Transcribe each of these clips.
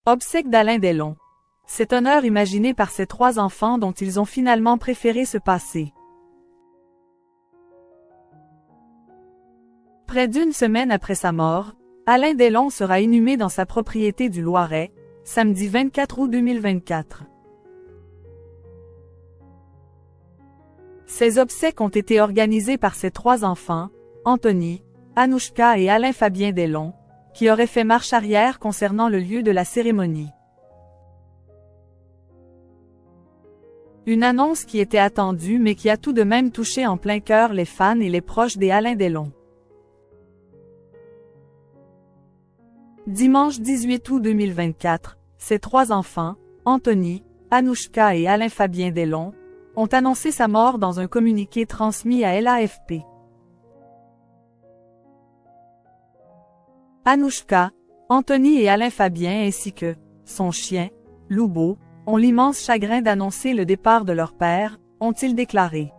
Obsèques d'Alain Delon. Cet honneur imaginé par ces trois enfants dont ils ont finalement préféré se passer. Près d'une semaine après sa mort, Alain Delon sera inhumé dans sa propriété du Loiret, samedi 24 août 2024. Ces obsèques ont été organisées par ses trois enfants, Anthony, Anouchka et Alain Fabien Delon, qui auraient fait marche arrière concernant le lieu de la cérémonie. Une annonce qui était attendue mais qui a tout de même touché en plein cœur les fans et les proches des Alain Delon. Dimanche 18 août 2024, ses trois enfants, Anthony, Anouchka et Alain Fabien Delon, ont annoncé sa mort dans un communiqué transmis à l'AFP. Anouchka, Anthony et Alain Fabien ainsi que son chien, Loubo, ont l'immense chagrin d'annoncer le départ de leur père, ont-ils déclaré.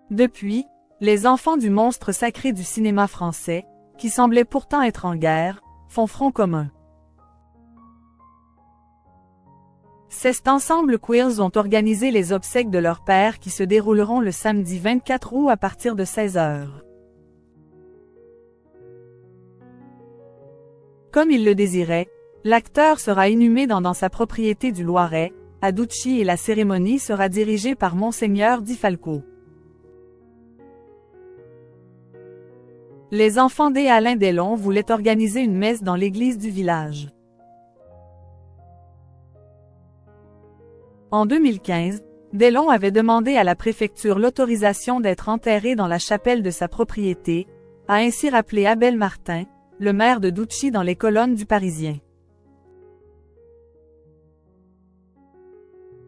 Depuis, les enfants du monstre sacré du cinéma français, qui semblaient pourtant être en guerre, font front commun. Cet ensemble Queers ont organisé les obsèques de leur père qui se dérouleront le samedi 24 août à partir de 16h. Comme il le désirait, l'acteur sera inhumé dans sa propriété du Loiret, à Douchy et la cérémonie sera dirigée par Monseigneur Di Falco. Les enfants des Alain Delon voulaient organiser une messe dans l'église du village. En 2015, Delon avait demandé à la préfecture l'autorisation d'être enterré dans la chapelle de sa propriété, a ainsi rappelé Abel Martin, le maire de Douchy dans les colonnes du Parisien.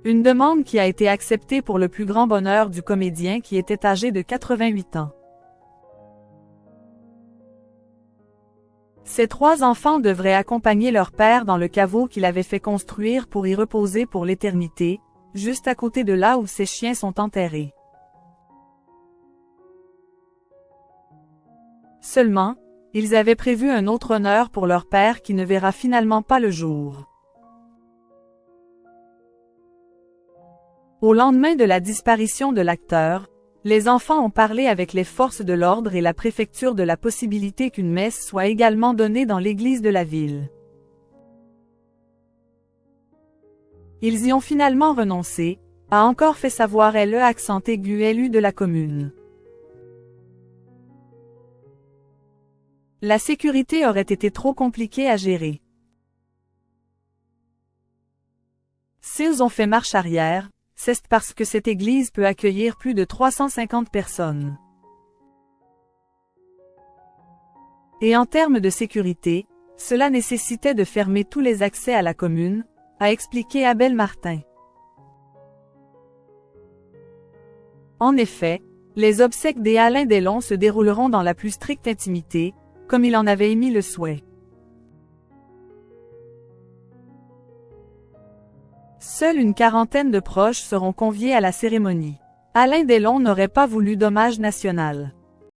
Une demande qui a été acceptée pour le plus grand bonheur du comédien qui était âgé de 88 ans. Ces trois enfants devraient accompagner leur père dans le caveau qu'il avait fait construire pour y reposer pour l'éternité, juste à côté de là où ses chiens sont enterrés. Seulement, ils avaient prévu un autre honneur pour leur père qui ne verra finalement pas le jour. Au lendemain de la disparition de l'acteur, les enfants ont parlé avec les forces de l'ordre et la préfecture de la possibilité qu'une messe soit également donnée dans l'église de la ville. Ils y ont finalement renoncé, a encore fait savoir le accent aigu élu de la commune. La sécurité aurait été trop compliquée à gérer. S'ils ont fait marche arrière, c'est parce que cette église peut accueillir plus de 350 personnes. Et en termes de sécurité, cela nécessitait de fermer tous les accès à la commune, a expliqué Abel Martin. En effet, les obsèques des Alain Delon se dérouleront dans la plus stricte intimité, comme il en avait émis le souhait. Seule une quarantaine de proches seront conviés à la cérémonie. Alain Delon n'aurait pas voulu d'hommage national.